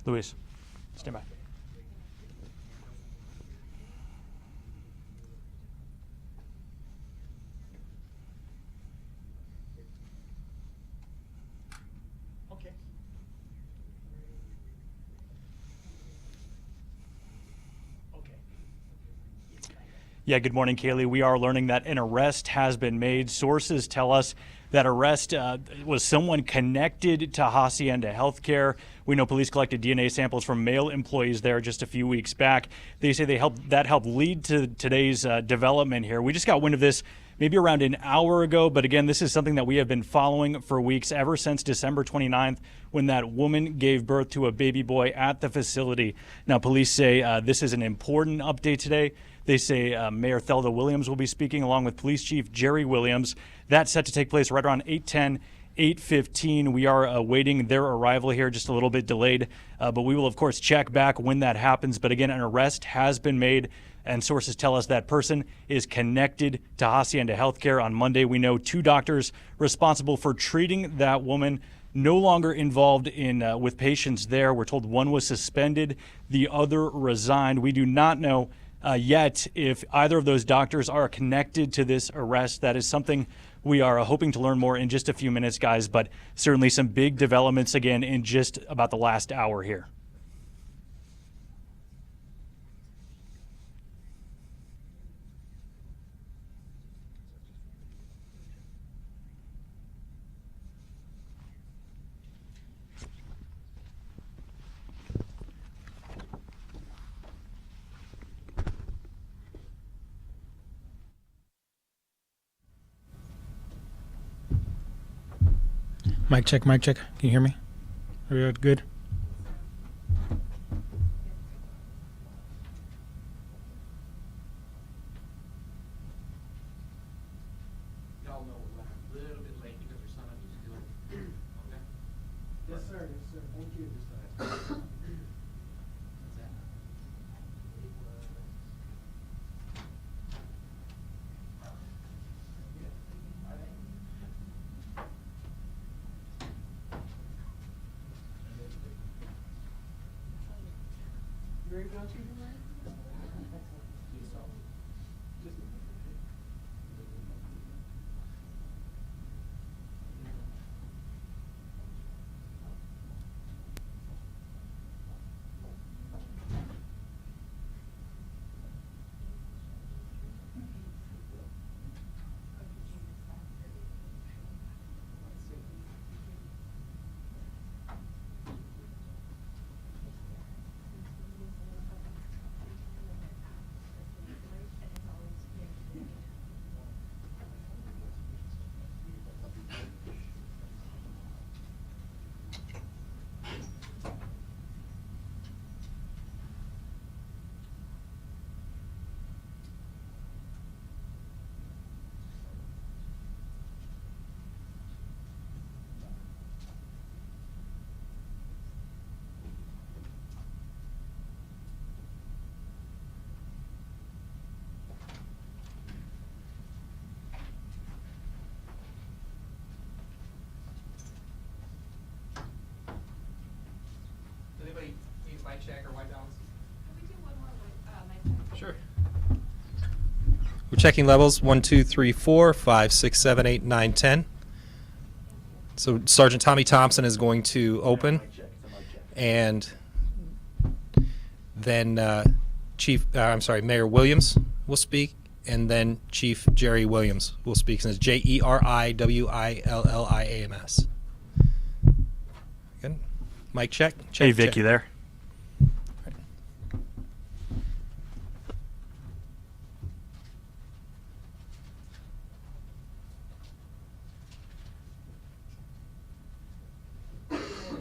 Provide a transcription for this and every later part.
Luis, stand by. Okay. Yeah, good morning, Kaylee. We are learning that an arrest has been made. Sources tell us that arrest was someone connected to Hacienda Healthcare. We know police collected DNA samples from male employees there just a few weeks back. They say that helped lead to today's development here. We just got wind of this maybe around an hour ago, but again, this is something that we have been following for weeks, ever since December 29th, when that woman gave birth to a baby boy at the facility. Now, police say this is an important update today. They say Mayor Thelda Williams will be speaking along with Police Chief Jerry Williams. That's set to take place right around 8:10, 8:15. We are awaiting their arrival here, just a little bit delayed, but we will, of course, check back when that happens. But again, an arrest has been made, and sources tell us that person is connected to Hacienda Healthcare. On Monday, we know 2 doctors responsible for treating that woman no longer involved in with patients there. We're told one was suspended, the other resigned. We do not know yet if either of those doctors are connected to this arrest. That is something we are hoping to learn more in just a few minutes, guys, but certainly some big developments again in just about the last hour here. Mic check, mic check. Can you hear me? Are we good? Y'all know we're running a little bit late because your son is doing. Okay? Yes, sir. Yes, sir. Thank you. What's that? You ready to go, Chief? Just Anybody need a mic check or white balance? Can we do one more with Mike? Sure. We're checking levels 1, 2, 3, 4, 5, 6, 7, 8, 9, 10. So Sergeant Tommy Thompson is going to open, and then Mayor Williams will speak, and then Chief Jerry Williams will speak. And it's JERIWILLIAMS. Good. Mic check. Check. Hey, Vic, you there?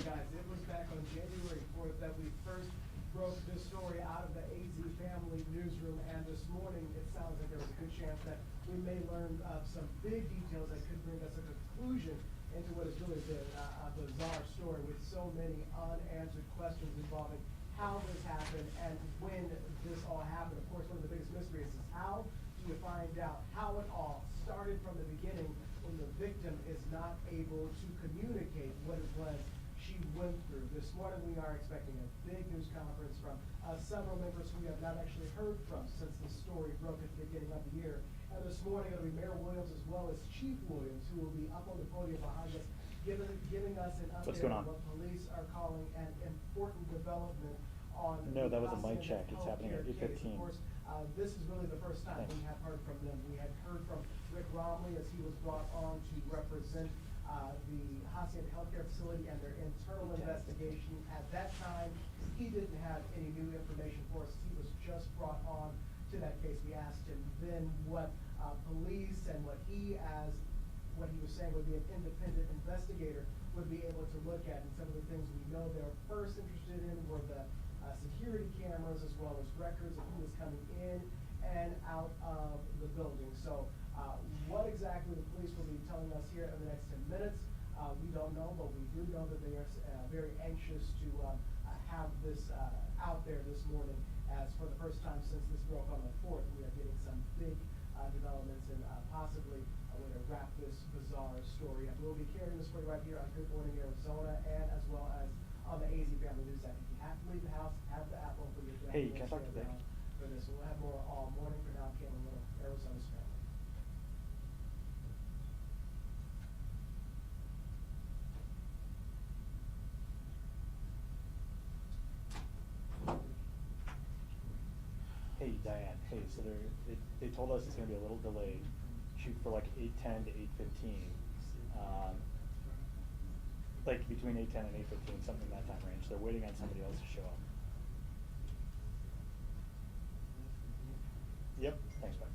guys, it was back on January 4th that we first broke this story out of the AZ Family newsroom, and this morning it sounds like there's a good chance that we may learn some big details that could bring us a conclusion into what has really been a bizarre story with so many unanswered questions involving how this happened and when this all happened. Of course, one of the biggest mysteries is how do you find out how it all started from the beginning when the victim is not able to communicate what it was she went through. This morning, we are expecting a big news conference from several members who we have not actually heard from since the story broke at the beginning of the year. And this morning, it'll be Mayor Williams as well as Chief Williams, who will be up on the podium behind us, giving us an What's update going on on? what police are calling an important development on. No, that was a the mic check. Hacienda It's happening at Healthcare case. 8:15. Of course, this is really the first time Thanks. we have heard from them. We had heard from Rick Romley as he was brought on to represent the Hacienda Healthcare facility and their internal investigation. At that time, he didn't have any new information for us. He was just brought on to that case. We asked him then what police and what he was saying would be an independent investigator would be able to look at. And some of the things we know they were first interested in were the security cameras as well as records of who was coming in and out of the building. So what exactly the police will be telling us here in the next 10 minutes, we don't know, but we do know that they are very anxious to have this out there this morning, as for the first time since this broke on the 4th, we are getting some big developments and possibly a way to wrap this bizarre story up. We'll be carrying this story right here on Good Morning Arizona and as well as on the AZ Family News app. If you have to leave the house, have the app open. Hey, can I talk to Vic? For this, we'll have more all morning. For now, Caitlin Little, Arizona's Family. Hey, Diane. Hey, so they told us it's gonna be a little delayed. Shoot for like 8:10 to 8:15. Like between 8:10 and 8:15, something in that time range. They're waiting on somebody else to show up. Yep. Thanks, bud.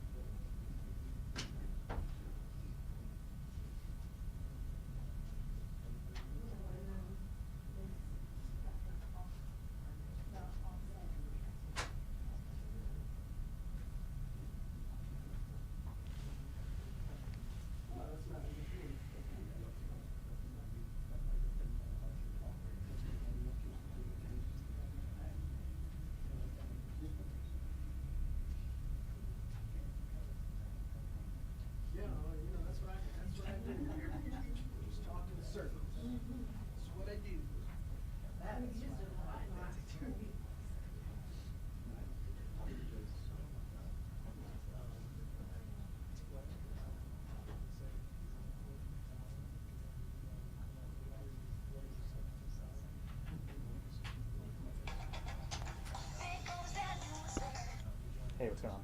Yeah, that's what I do. Just talk in circles. That's what I do. That is what I like to do. Hey, what's going on?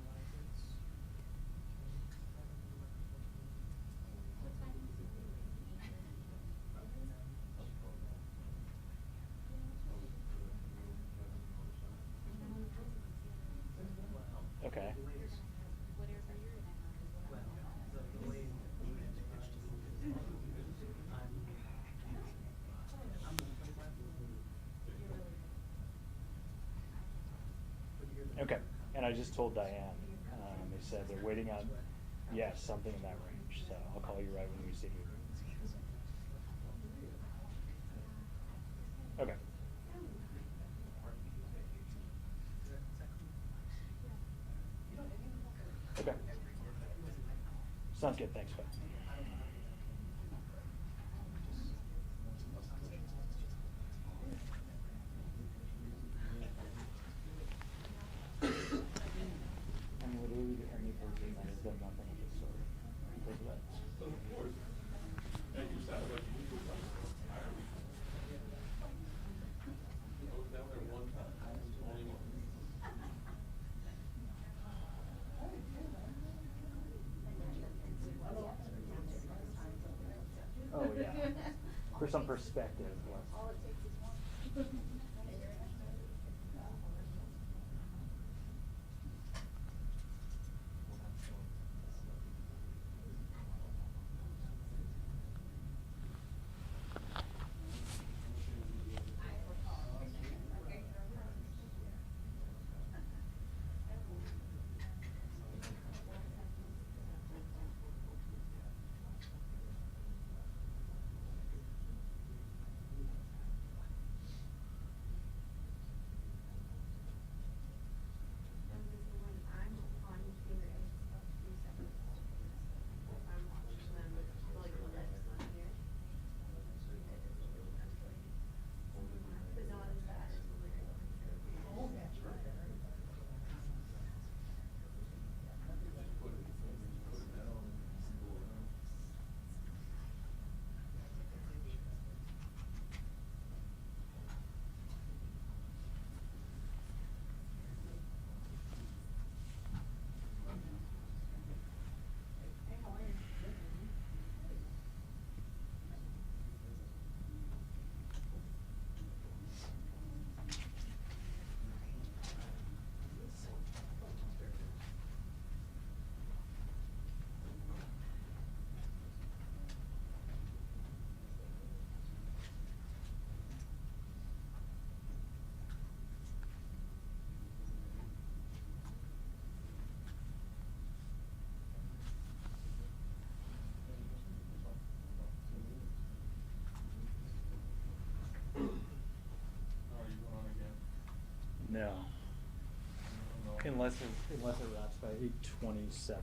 Okay. Okay, and I just told Diane, they said they're waiting on, yes, something in that range, so I'll call you right when we see you. Okay. Okay. Sounds good, thanks, bud. I mean, literally, the only person that has done nothing with this story. Because of that. Oh, yeah. For some perspective. Yes. know. Unless it wraps by 8:27.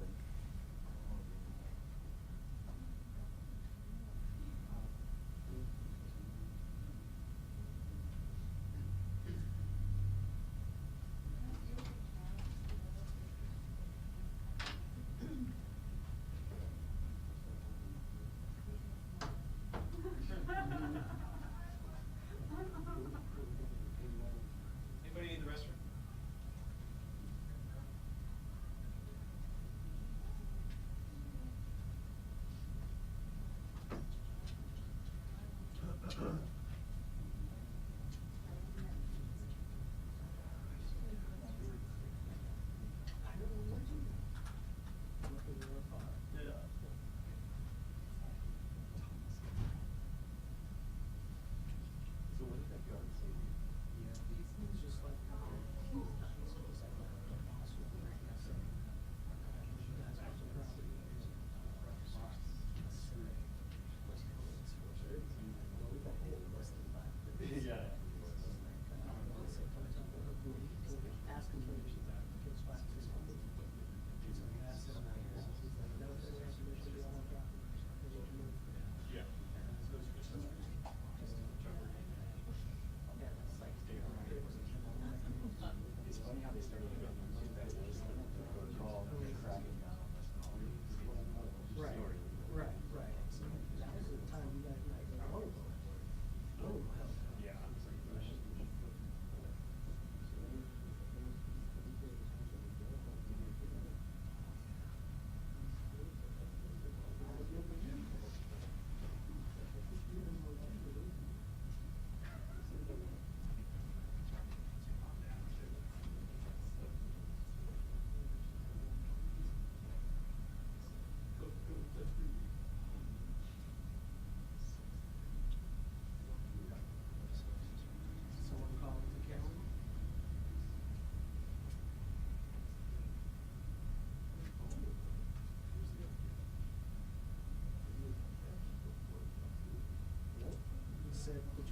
Anybody need the restroom?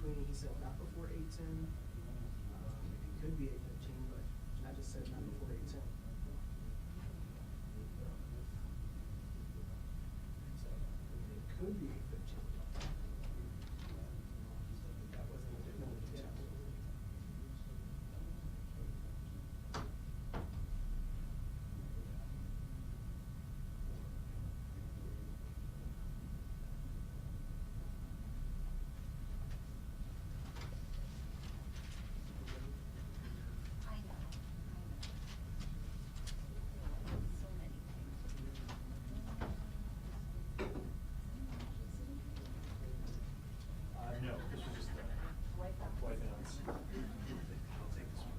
He said not before 8:10. It could be 8:15, but I just said not before 8:10. So it could be 8:15. That wasn't a definitive test. No, this was just the white balance. I'll take this one.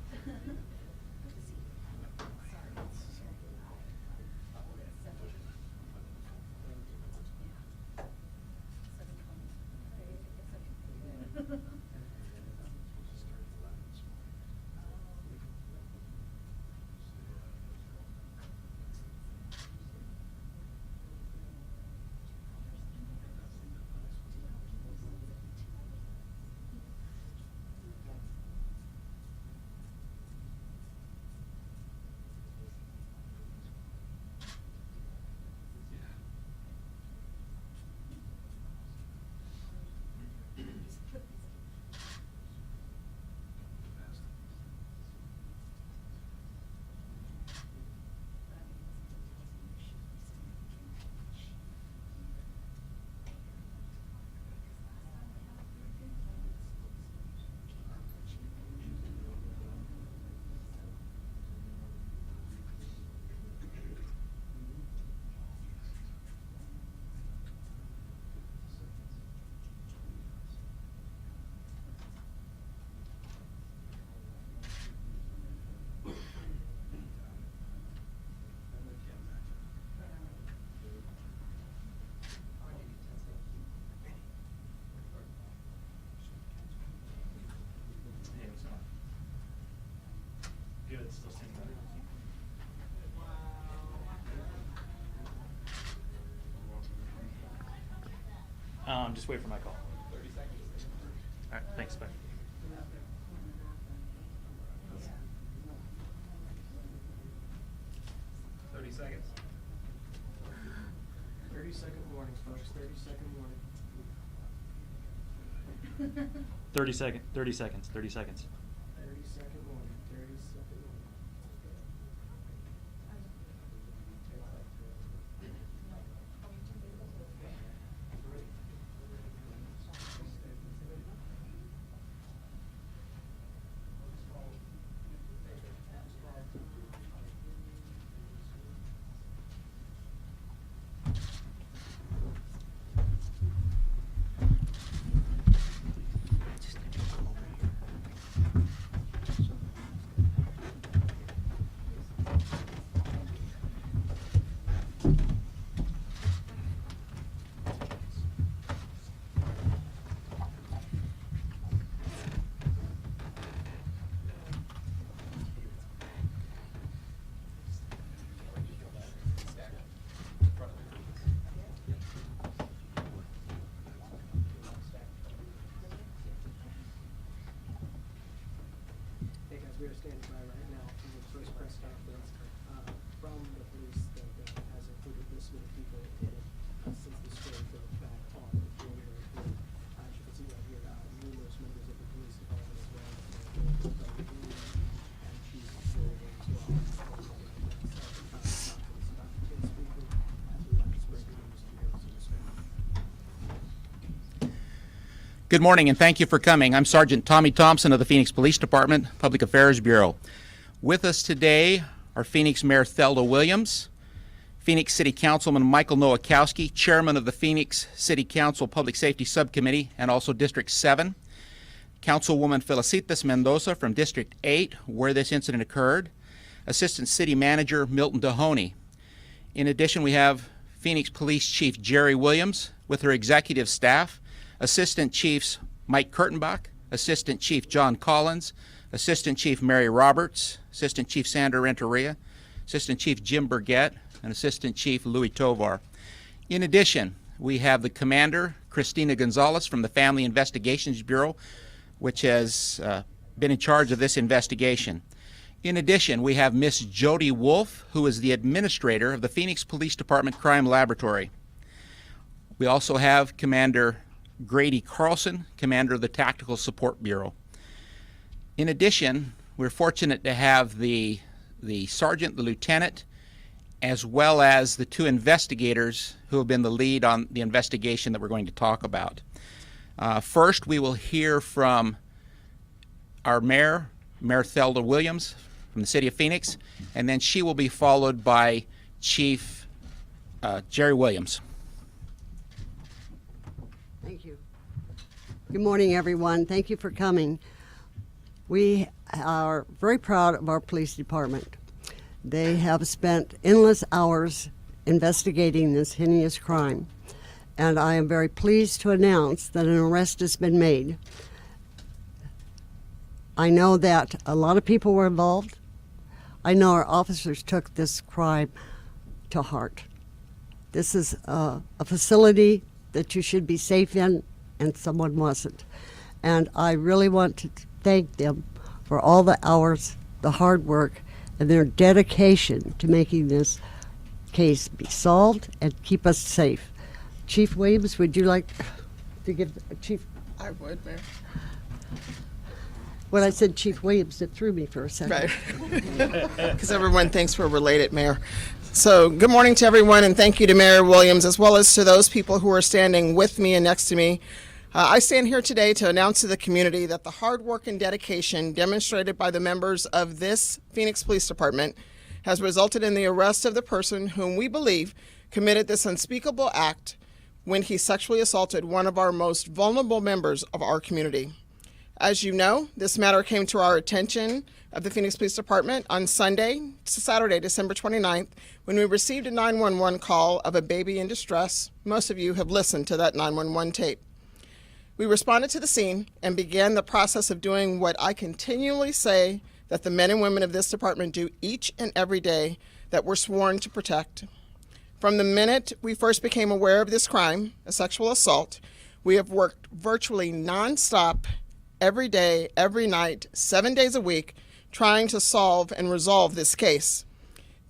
Good, still standing by. Just wait for my call. 30 seconds. All right, thanks, bye. 30 seconds. 30-second warnings, folks, 30-second warning. 30 seconds. 30 seconds. 30 seconds. 30-second warning, 30-second warning. Hey guys, we are standing by right now for the first press conference from the police that has included this many people in it since the story broke back on January 3rd. As you can see right here, numerous members of the police department as well. And Chief Jong-un as well. Sergeant Thomas Thompson is about to speak as we like to spread the news to the air, so to speak. Good morning and thank you for coming. I'm Sergeant Tommy Thompson of the Phoenix Police Department, Public Affairs Bureau. With us today are Phoenix Mayor Thelda Williams, Phoenix City Councilman Michael Nowakowski, Chairman of the Phoenix City Council Public Safety Subcommittee and also District 7, Councilwoman Felicitas Mendoza from District 8, where this incident occurred, Assistant City Manager Milton Dahoney. In addition, we have Phoenix Police Chief Jerry Williams with her executive staff, Assistant Chiefs Mike Kurtenbach, Assistant Chief John Collins, Assistant Chief Mary Roberts, Assistant Chief Sandra Renteria, Assistant Chief Jim Burgett, and Assistant Chief Louis Tovar. In addition, we have the Commander, Christina Gonzalez from the Family Investigations Bureau, which has been in charge of this investigation. In addition, we have Miss Jody Wolf, who is the administrator of the Phoenix Police Department Crime Laboratory. We also have Commander Grady Carlson, commander of the Tactical Support Bureau. In addition, we're fortunate to have the sergeant, the lieutenant, as well as the two investigators who have been the lead on the investigation that we're going to talk about. First, we will hear from our mayor, Mayor Thelda Williams from the city of Phoenix, and then she will be followed by Chief Jerry Williams. Thank you. Good morning, everyone. Thank you for coming. We are very proud of our police department. They have spent endless hours investigating this heinous crime, and I am very pleased to announce that an arrest has been made. I know that a lot of people were involved. I know our officers took this crime to heart. This is a facility that you should be safe in, and someone wasn't. And I really want to thank them for all the hours, the hard work, and their dedication to making this case be solved and keep us safe. Chief Williams, would you like to give Chief? I would, Mayor. When I said Chief Williams, it threw me for a second. Right. Because everyone thinks we're related, Mayor. So good morning to everyone, and thank you to Mayor Williams, as well as to those people who are standing with me and next to me. I stand here today to announce to the community that the hard work and dedication demonstrated by the members of this Phoenix Police Department has resulted in the arrest of the person whom we believe committed this unspeakable act when he sexually assaulted one of our most vulnerable members of our community. As you know, this matter came to our attention of the Phoenix Police Department on Saturday, December 29th, when we received a 911 call of a baby in distress. Most of you have listened to that 911 tape. We responded to the scene and began the process of doing what I continually say that the men and women of this department do each and every day, that we're sworn to protect. From the minute we first became aware of this crime, a sexual assault, we have worked virtually nonstop every day, every night, 7 days a week, trying to solve and resolve this case.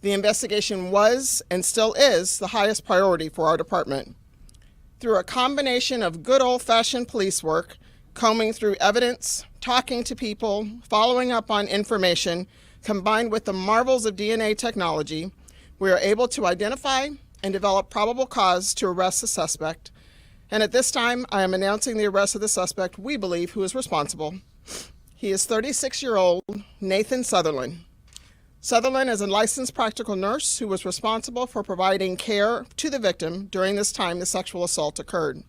The investigation was and still is the highest priority for our department. Through a combination of good old-fashioned police work, combing through evidence, talking to people, following up on information, combined with the marvels of DNA technology, we are able to identify and develop probable cause to arrest the suspect. And at this time, I am announcing the arrest of the suspect we believe who is responsible. He is 36-year-old Nathan Sutherland. Sutherland is a licensed practical nurse who was responsible for providing care to the victim during this time the sexual assault occurred.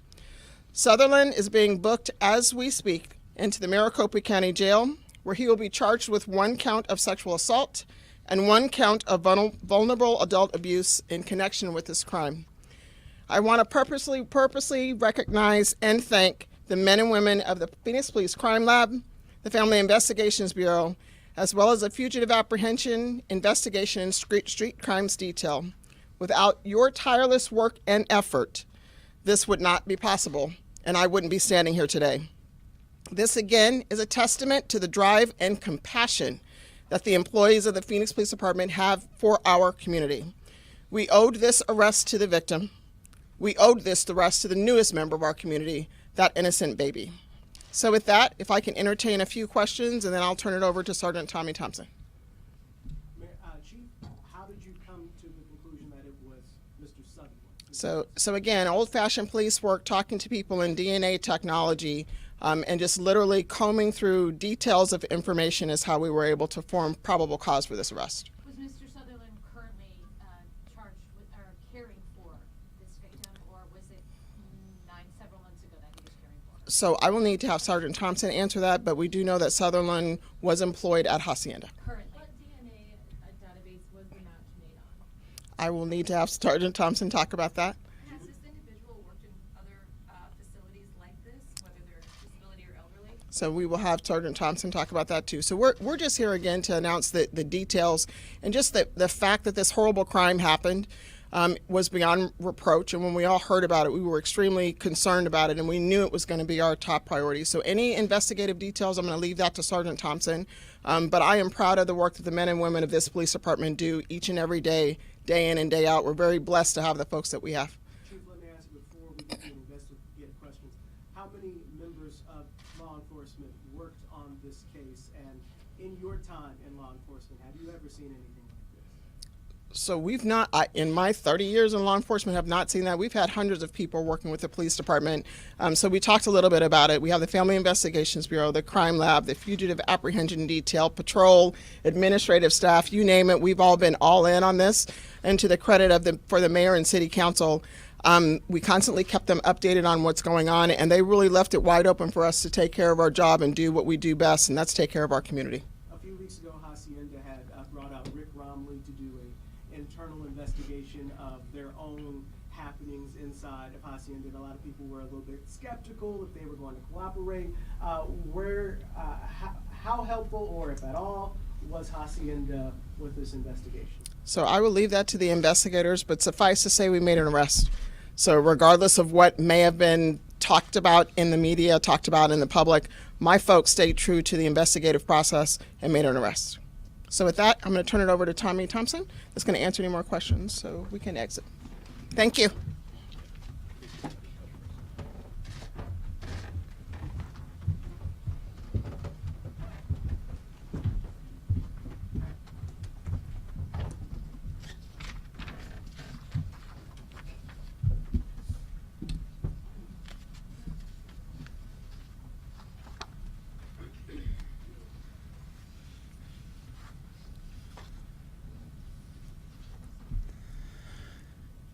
Sutherland is being booked as we speak into the Maricopa County Jail, where he will be charged with 1 count of sexual assault and 1 count of vulnerable adult abuse in connection with this crime. I want to purposely recognize and thank the men and women of the Phoenix Police Crime Lab, the Family Investigations Bureau, as well as the Fugitive Apprehension, Investigation, and Street Crimes Detail. Without your tireless work and effort, this would not be possible, and I wouldn't be standing here today. This, again, is a testament to the drive and compassion that the employees of the Phoenix Police Department have for our community. We owed this arrest to the victim. We owed this arrest to the newest member of our community, that innocent baby. So with that, if I can entertain a few questions, and then I'll turn it over to Sergeant Tommy Thompson. Chief, how did you come to the conclusion that it was Mr. Sutherland? So again, old-fashioned police work, talking to people in DNA technology, and just literally combing through details of information is how we were able to form probable cause for this arrest. Was Mr. Sutherland currently charged with or caring for this victim, or was it several months ago that he was caring for her? So I will need to have Sergeant Thompson answer that, but we do know that Sutherland was employed at Hacienda. Currently. What DNA database was the match made on? I will need to have Sergeant Thompson talk about that. Has this individual worked in other facilities like this, whether they're disability or elderly? So we will have Sergeant Thompson talk about that too. So we're just here again to announce the details and just the fact that this horrible crime happened was beyond reproach. And when we all heard about it, we were extremely concerned about it, and we knew it was going to be our top priority. So any investigative details, I'm going to leave that to Sergeant Thompson. But I am proud of the work that the men and women of this police department do each and every day, day in and day out. We're very blessed to have the folks that we have. Chief, let me ask you before we get to investigative questions, how many members of law enforcement worked on this case? And in your time in law enforcement, have you ever seen anything like this? So we've not, in my 30 years in law enforcement, have not seen that. We've had hundreds of people working with the police department. So we talked a little bit about it. We have the Family Investigations Bureau, the Crime Lab, the Fugitive Apprehension Detail, Patrol, administrative staff, you name it. We've all been all in on this. And to the credit of for the mayor and city council, we constantly kept them updated on what's going on, and they really left it wide open for us to take care of our job and do what we do best, and that's take care of our community. A few weeks ago, Hacienda had brought out Rick Romley to do an internal investigation of their own happenings inside of Hacienda. And a lot of people were a little bit skeptical if they were going to cooperate. How helpful, or if at all, was Hacienda with this investigation? So I will leave that to the investigators, but suffice to say we made an arrest. So regardless of what may have been talked about in the media, talked about in the public, my folks stayed true to the investigative process and made an arrest. So with that, I'm going to turn it over to Tommy Thompson that's going to answer any more questions so we can exit. Thank you.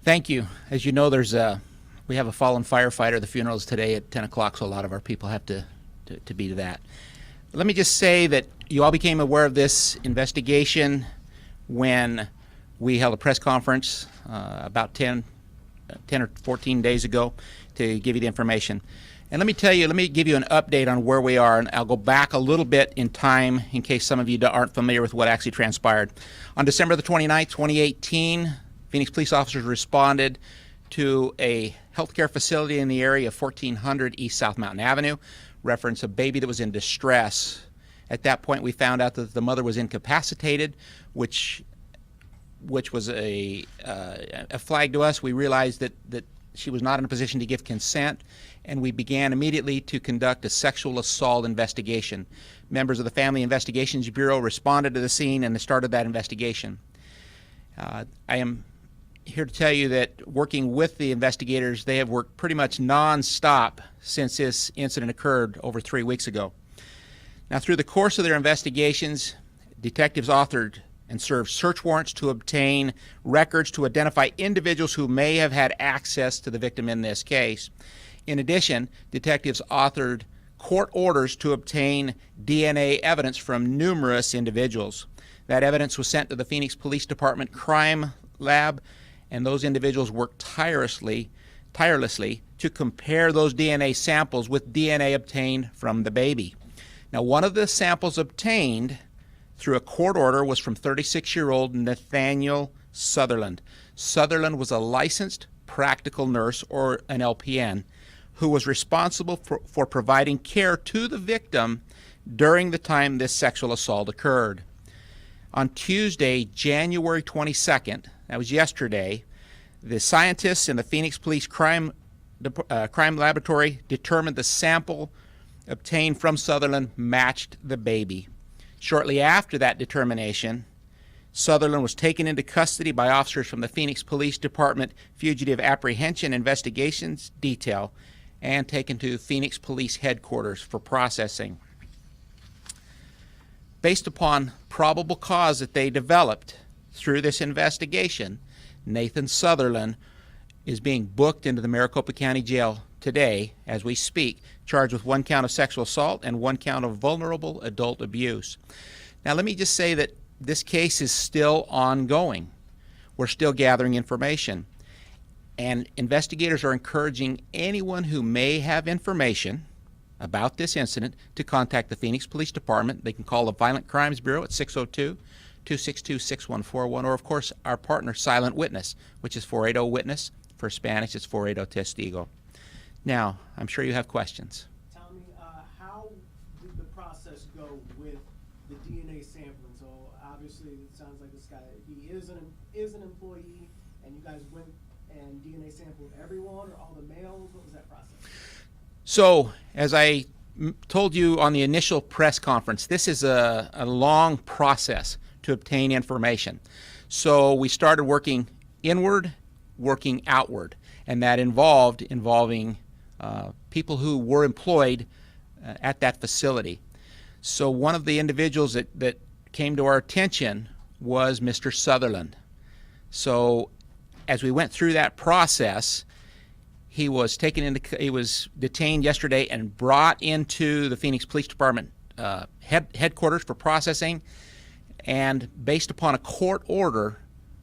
Thank you. As you know, we have a fallen firefighter. The funeral is today at 10 o'clock, so a lot of our people have to be to that. Let me just say that you all became aware of this investigation when we held a press conference about 10 or 14 days ago to give you the information. And let me give you an update on where we are, and I'll go back a little bit in time in case some of you aren't familiar with what actually transpired. On December the 29th, 2018, Phoenix police officers responded to a healthcare facility in the area of 1400 East South Mountain Avenue, reference a baby that was in distress. At that point, we found out that the mother was incapacitated, which which was a flag to us. We realized that she was not in a position to give consent, and we began immediately to conduct a sexual assault investigation. Members of the Family Investigations Bureau responded to the scene and started that investigation. I am here to tell you that working with the investigators, they have worked pretty much non-stop since this incident occurred over 3 weeks ago. Now, through the course of their investigations, detectives authored and served search warrants to obtain records to identify individuals who may have had access to the victim in this case. In addition, detectives authored court orders to obtain DNA evidence from numerous individuals. That evidence was sent to the Phoenix Police Department Crime Lab, and those individuals worked tirelessly to compare those DNA samples with DNA obtained from the baby. Now, one of the samples obtained through a court order was from 36-year-old Nathaniel Sutherland. Sutherland was a licensed practical nurse, or an LPN, who was responsible for providing care to the victim during the time this sexual assault occurred. On Tuesday, January 22nd, that was yesterday, the scientists in the Phoenix Police Crime Laboratory determined the sample obtained from Sutherland matched the baby. Shortly after that determination, Sutherland was taken into custody by officers from the Phoenix Police Department Fugitive Apprehension Investigations Detail and taken to Phoenix Police Headquarters for processing. Based upon probable cause that they developed through this investigation, Nathan Sutherland is being booked into the Maricopa County Jail today as we speak, charged with 1 count of sexual assault and 1 count of vulnerable adult abuse. Now, let me just say that this case is still ongoing. We're still gathering information, and investigators are encouraging anyone who may have information about this incident to contact the Phoenix Police Department. They can call the Violent Crimes Bureau at 602-262-6141, or of course our partner Silent Witness, which is 480-WITNESS. For Spanish, it's 480-TESTIGO. Now, I'm sure you have questions. Tell me, how did the process go with the DNA sampling? So obviously, it sounds like this guy, he is an employee, and you guys went and DNA sampled everyone, or all the males? What was that process? So, as I told you on the initial press conference, this is a long process to obtain information. So we started working inward, working outward, and that involving people who were employed at that facility. So one of the individuals that came to our attention was Mr. Sutherland. So as we went through that process, he was detained yesterday and brought into the Phoenix Police Department headquarters for processing. And based upon a court order,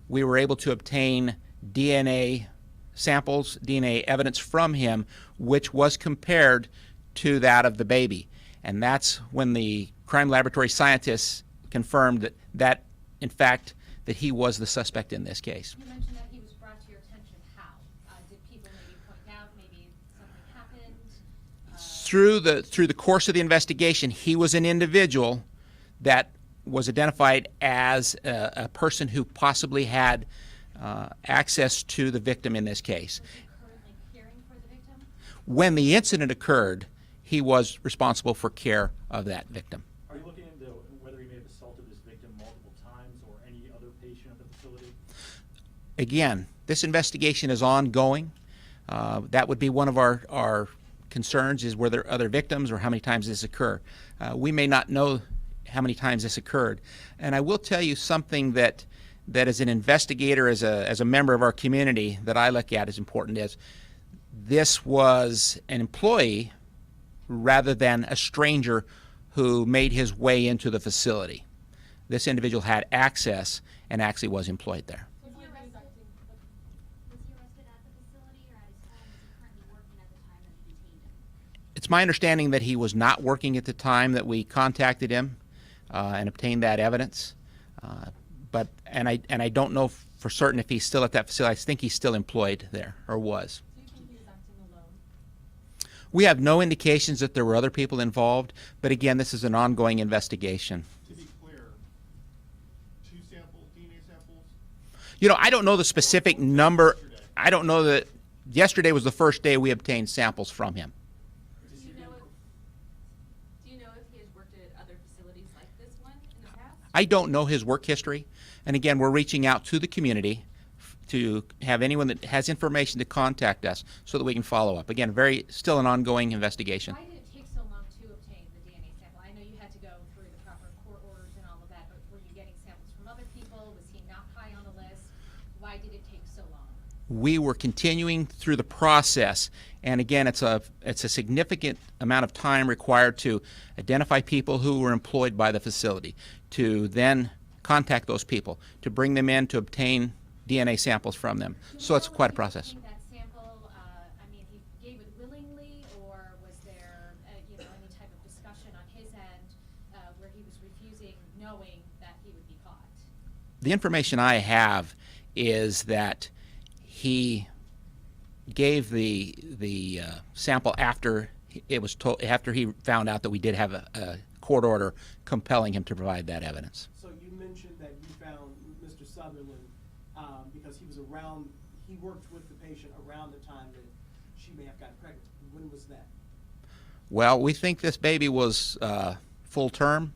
we were able to obtain DNA samples, DNA evidence from him, which was compared to that of the baby. And that's when the crime laboratory scientists confirmed that in fact, that he was the suspect in this case. You mentioned that he was brought to your attention. How? Did people maybe point out maybe something happened? Through the course of the investigation, he was an individual that was identified as a person who possibly had access to the victim in this case. Was he currently caring for the victim? When the incident occurred, he was responsible for care of that victim. Are you looking into whether he may have assaulted this victim multiple times or any other patient at the facility? Again, this investigation is ongoing. That would be one of our concerns, is were there other victims or how many times this occurred. We may not know how many times this occurred. And I will tell you something that as an investigator, as a member of our community, that I look at as important is this was an employee rather than a stranger who made his way into the facility. This individual had access and actually was employed there. Was he arrested at the facility or at his home? Was he currently working at the time that we detained him? It's my understanding that he was not working at the time that we contacted him and obtained that evidence. But I don't know for certain if he's still at that facility. I think he's still employed there, or was. Do you think he was acting alone? We have no indications that there were other people involved, but again, this is an ongoing investigation. To be clear, 2 DNA samples You know, I don't know the specific number. I don't know that yesterday was the first day we obtained samples from him. Do you know if he has worked at other facilities like this one in the past? I don't know his work history. And again, we're reaching out to the community to have anyone that has information to contact us so that we can follow up. Again, still an ongoing investigation. Why did it take so long to obtain the DNA sample? I know you had to go through the proper court orders and all of that, but were you getting samples from other people? Was he not high on the list? Why did it take so long? We were continuing through the process, and again, it's a significant amount of time required to identify people who were employed by the facility, to then contact those people, to bring them in to obtain DNA samples from them. So it's quite a process. That sample, I mean, he gave it willingly, or was there, any type of discussion on his end where he was refusing, knowing that he would be caught? The information I have is that he gave the sample after after he found out that we did have a court order compelling him to provide that evidence. So you mentioned that you found Mr. Sutherland because he was around, he worked with the patient around the time that she may have gotten pregnant. When was that? Well, we think this baby was full term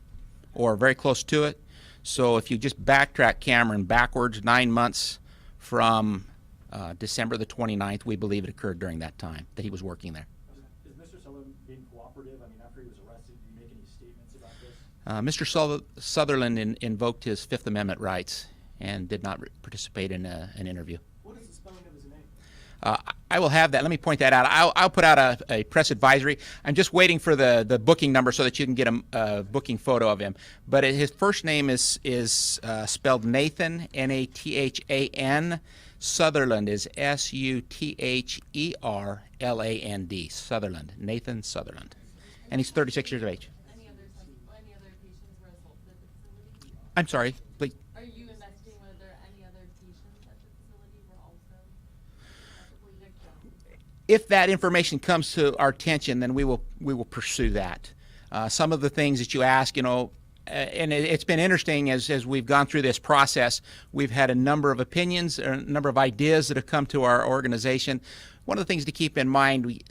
or very close to it. So if you just backtrack, Cameron, backwards 9 months from December the 29th, we believe it occurred during that time that he was working there. Is Mr. Sutherland being cooperative? I mean, after he was arrested, did he make any statements about this? Mr. Sutherland invoked his Fifth Amendment rights and did not participate in an interview. What is the spelling of his name? I will have that. Let me point that out. I'll put out a press advisory. I'm just waiting for the booking number so that you can get a booking photo of him. But his first name is spelled Nathan, Nathan. Sutherland is Sutherland. Sutherland. Nathan Sutherland. And he's 36 years of age. Any other patients were assaulted at the facility? I'm sorry, please. Are you investigating whether any other patients at the facility were also victims? If that information comes to our attention, then we will pursue that. Some of the things that you ask, and it's been interesting as we've gone through this process. We've had a number of opinions, a number of ideas that have come to our organization. One of the things to keep in mind,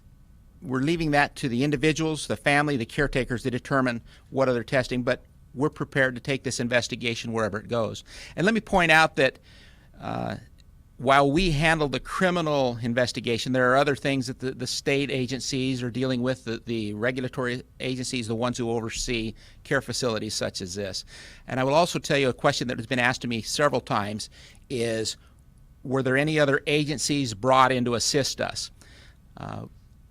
we're leaving that to the individuals, the family, the caretakers to determine what other testing, but we're prepared to take this investigation wherever it goes. And let me point out that while we handle the criminal investigation, there are other things that the state agencies are dealing with, the regulatory agencies, the ones who oversee care facilities such as this. And I will also tell you a question that has been asked to me several times is, were there any other agencies brought in to assist us?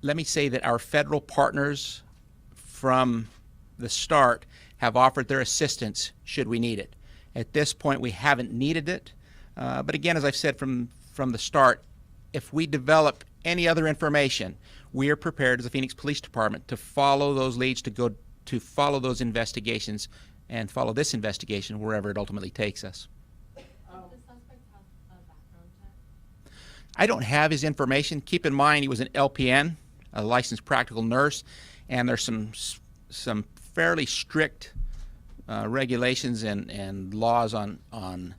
Let me say that our federal partners from the start have offered their assistance should we need it. At this point, we haven't needed it. But again, as I've said from the start, if we develop any other information, we are prepared as the Phoenix Police Department to follow those leads, to follow those investigations, and follow this investigation wherever it ultimately takes us. Did the suspect have a background check? I don't have his information. Keep in mind he was an LPN, a licensed practical nurse, and there's some fairly strict regulations and laws on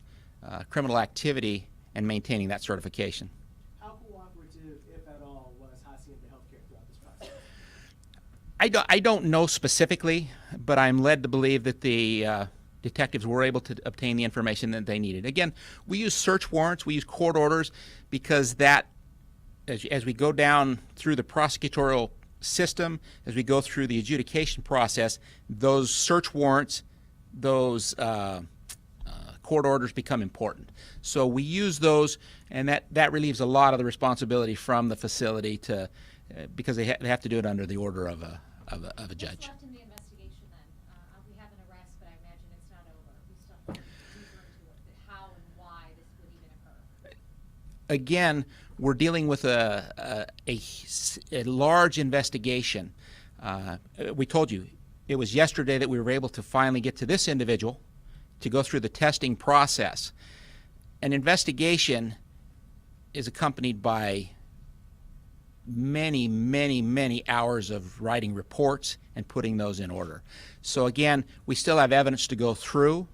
criminal activity and maintaining that certification. How cooperative, if at all, was Hacienda Healthcare throughout this process? I don't know specifically, but I'm led to believe that the detectives were able to obtain the information that they needed. Again, we use search warrants, we use court orders, because that, as we go down through the prosecutorial system, as we go through the adjudication process, those search warrants, those court orders become important. So we use those, and that relieves a lot of the responsibility from the facility because they have to do it under the order of a judge. What's left in the investigation then? We have an arrest, but I imagine it's not over. We still have to go deeper into it, how and why this would even occur. Again, we're dealing with a large investigation. We told you it was yesterday that we were able to finally get to this individual to go through the testing process. An investigation is accompanied by many, many, many hours of writing reports and putting those in order. So again, we still have evidence to go through.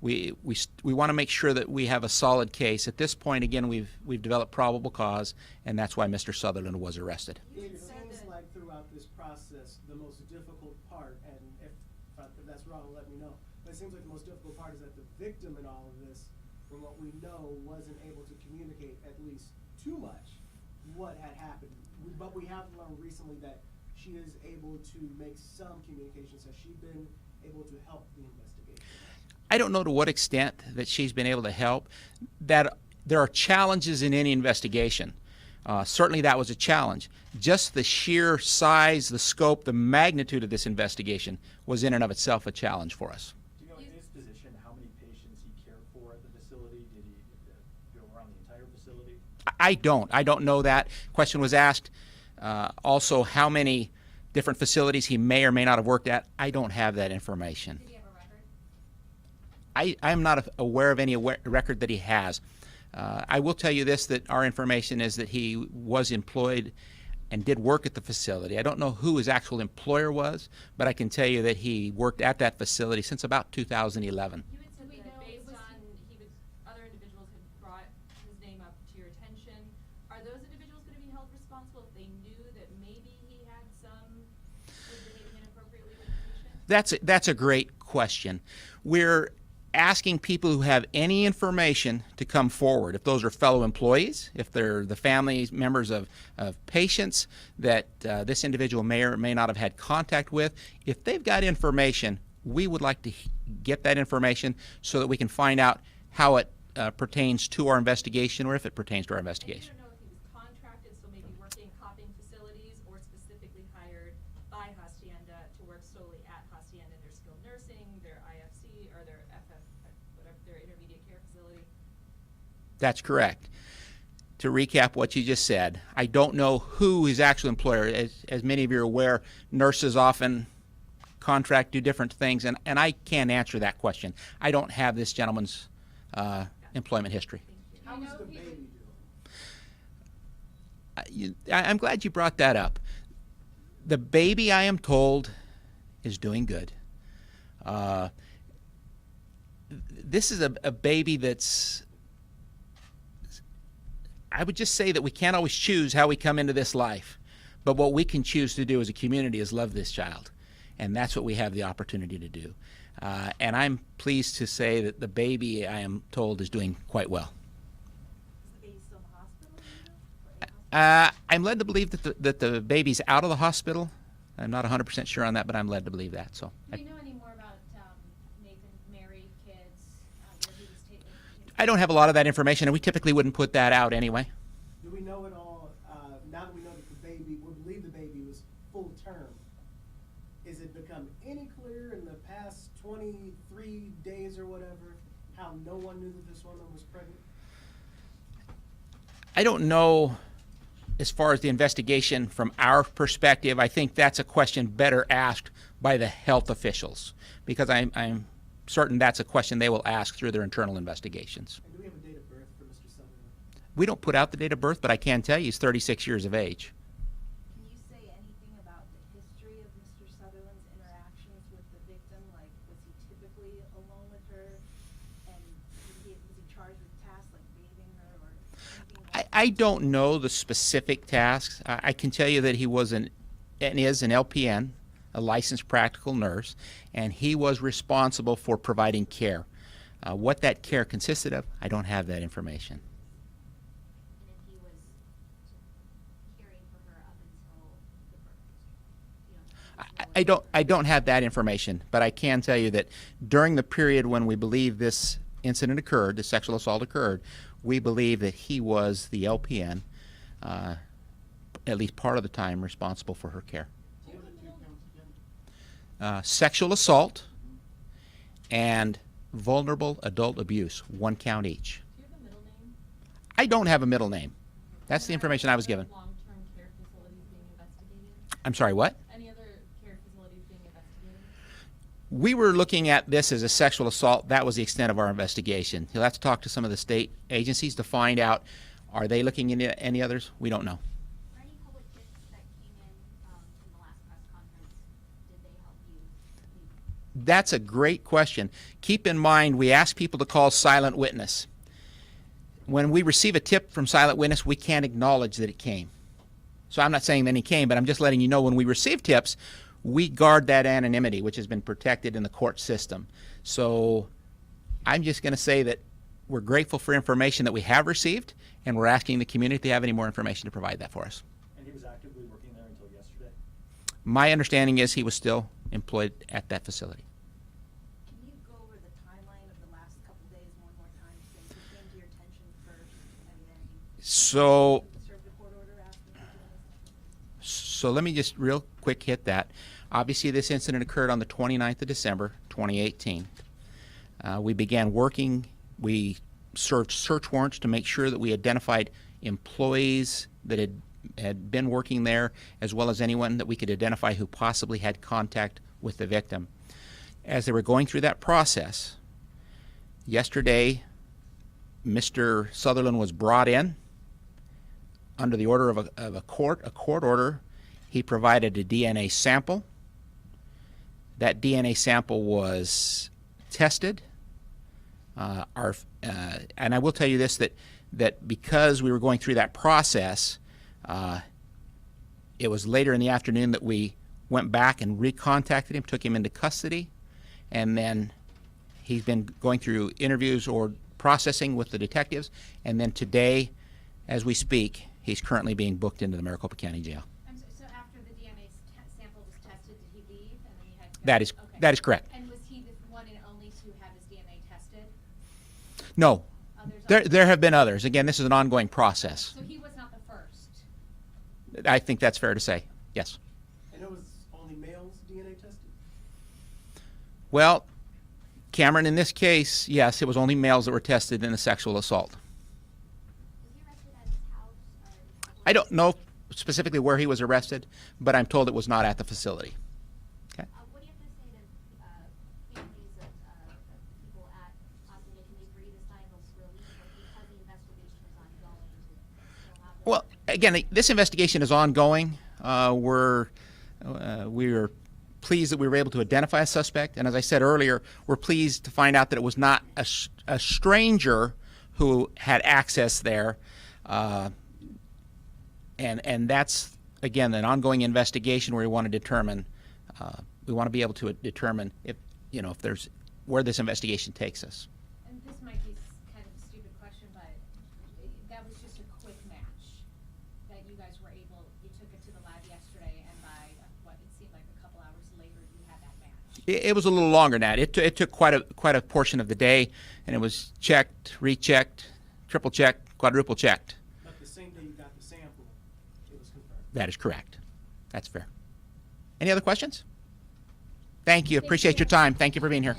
we want to make sure that we have a solid case. At this point, again, we've developed probable cause, and that's why Mr. Sutherland was arrested. It seems like throughout this process, the most difficult part, and if that's wrong, let me know. But it seems like the most difficult part is that the victim in all of this, from what we know, wasn't able to communicate at least too much what had happened. But we have learned recently that she is able to make some communications. Has she been able to help the investigation? I don't know to what extent that she's been able to help. That there are challenges in any investigation. Certainly that was a challenge. Just the sheer size, the scope, the magnitude of this investigation was in and of itself a challenge for us. Do you know in his position how many patients he cared for at the facility? Did he go around the entire facility? I don't know that. Question was asked. Also, how many different facilities he may or may not have worked at. I don't have that information. Did he have a record? I'm not aware of any record that he has. I will tell you this, that our information is that he was employed and did work at the facility. I don't know who his actual employer was, but I can tell you that he worked at that facility since about 2011. You had said that based on other individuals had brought his name up to your attention. Are those individuals going to be held responsible if they knew that maybe he had was behaving inappropriately with the patient? That's a great question. We're asking people who have any information to come forward. If those are fellow employees, if they're the family members of patients that this individual may or may not have had contact with, if they've got information, we would like to get that information so that we can find out how it pertains to our investigation or if it pertains to our investigation. I don't know if he was contracted, so maybe working hopping facilities, or specifically hired by Hacienda to work solely at Hacienda in their skilled nursing, their IFC, or their FF, whatever, their intermediate care facility. That's correct. To recap what you just said, I don't know who his actual employer is. As many of you are aware, nurses often contract, do different things, and I can't answer that question. I don't have this gentleman's employment history. How was the baby doing? I'm glad you brought that up. The baby, I am told, is doing good. This is a baby that's, I would just say that we can't always choose how we come into this life, but what we can choose to do as a community is love this child, and that's what we have the opportunity to do. And I'm pleased to say that the baby, I am told, is doing quite well. Is the baby still in the hospital? Or in hospital? I'm led to believe that the baby's out of the hospital. I'm not 100% sure on that, but I'm led to believe that. So Do we know any more about Nathan, Mary, kids, where he was taken? I don't have a lot of that information, and we typically wouldn't put that out anyway. Do we know it all, now that we know that the baby, we believe the baby was full term, is it become any clearer in the past 23 days or whatever, how no one knew that this woman was pregnant? I don't know as far as the investigation from our perspective. I think that's a question better asked by the health officials, because I'm certain that's a question they will ask through their internal investigations. And do we have a date of birth for Mr. Sutherland? We don't put out the date of birth, but I can tell you he's 36 years of age. Can you say anything about the history of Mr. Sutherland's interactions with the victim? Like, was he typically alone with her? And was he charged with tasks like bathing her or anything like I don't know the specific tasks. I can tell you that he was and is an LPN, a licensed practical nurse, and he was responsible for providing care. What that care consisted of, I don't have that information. And if he was caring for her up until the birth? I don't have that information, but I can tell you that during the period when we believe this incident occurred, the sexual assault occurred, we believe that he was the LPN, at least part of the time, responsible for her care. Sexual assault and vulnerable adult abuse, 1 count each. Do you have a middle name? I don't have a middle name. That's the information I was given. Long-term care facilities being investigated? I'm sorry, what? Any other care facilities being investigated? We were looking at this as a sexual assault. That was the extent of our investigation. You'll have to talk to some of the state agencies to find out, are they looking into any others? We don't know. Were any public tips that came in the last press conference, did they help you? That's a great question. Keep in mind, we ask people to call silent witness. When we receive a tip from silent witness, we can't acknowledge that it came. So I'm not saying that he came, but I'm just letting you know when we receive tips, we guard that anonymity, which has been protected in the court system. So I'm just going to say that we're grateful for information that we have received, and we're asking the community if they have any more information to provide that for us. And he was actively working there until yesterday? My understanding is he was still employed at that facility. Can you go over the timeline of the last couple days one more time since it came to your attention first and then So served a court order asking you to do this? So let me just real quick hit that. Obviously, this incident occurred on the 29th of December, 2018. We began working. We served search warrants to make sure that we identified employees that had been working there, as well as anyone that we could identify who possibly had contact with the victim. As they were going through that process, yesterday, Mr. Sutherland was brought in under the order of a court order. He provided a DNA sample. That DNA sample was tested. And I will tell you this, that because we were going through that process, it was later in the afternoon that we went back and recontacted him, took him into custody, and then he's been going through interviews or processing with the detectives, and then today, as we speak, he's currently being booked into the Maricopa County Jail. So after the DNA sample was tested, did he leave and then he had to go? That is Okay. that is correct. And was he the one and only to have his DNA tested? No, Others there have been others. Again, this is an ongoing process. So he was not the first? I think that's fair to say. Yes. And it was only males DNA tested? Well, Cameron, in this case, yes, it was only males that were tested in a sexual assault. Was he arrested at his house or? I don't know specifically where he was arrested, but I'm told it was not at the facility. Okay. What do you have to say to families of people at Hacienda? Can they breathe a sigh of relief because the investigation is ongoing? Still have Well, again, this investigation is ongoing. We are pleased that we were able to identify a suspect, and as I said earlier, we're pleased to find out that it was not a stranger who had access there, and that's again an ongoing investigation where we want to determine, we want to be able to determine if if there's where this investigation takes us. And this might be kind of a stupid question, but that was just a quick match that you guys were able, you took it to the lab yesterday, and by what it seemed like a couple hours later, you had that match. It was a little longer than that. It took quite a portion of the day, and it was checked, rechecked, triple checked, quadruple checked. But the same day you got the sample, it was confirmed. That is correct. That's fair. Any other questions? Thank you. Appreciate your time. Thank you for being here.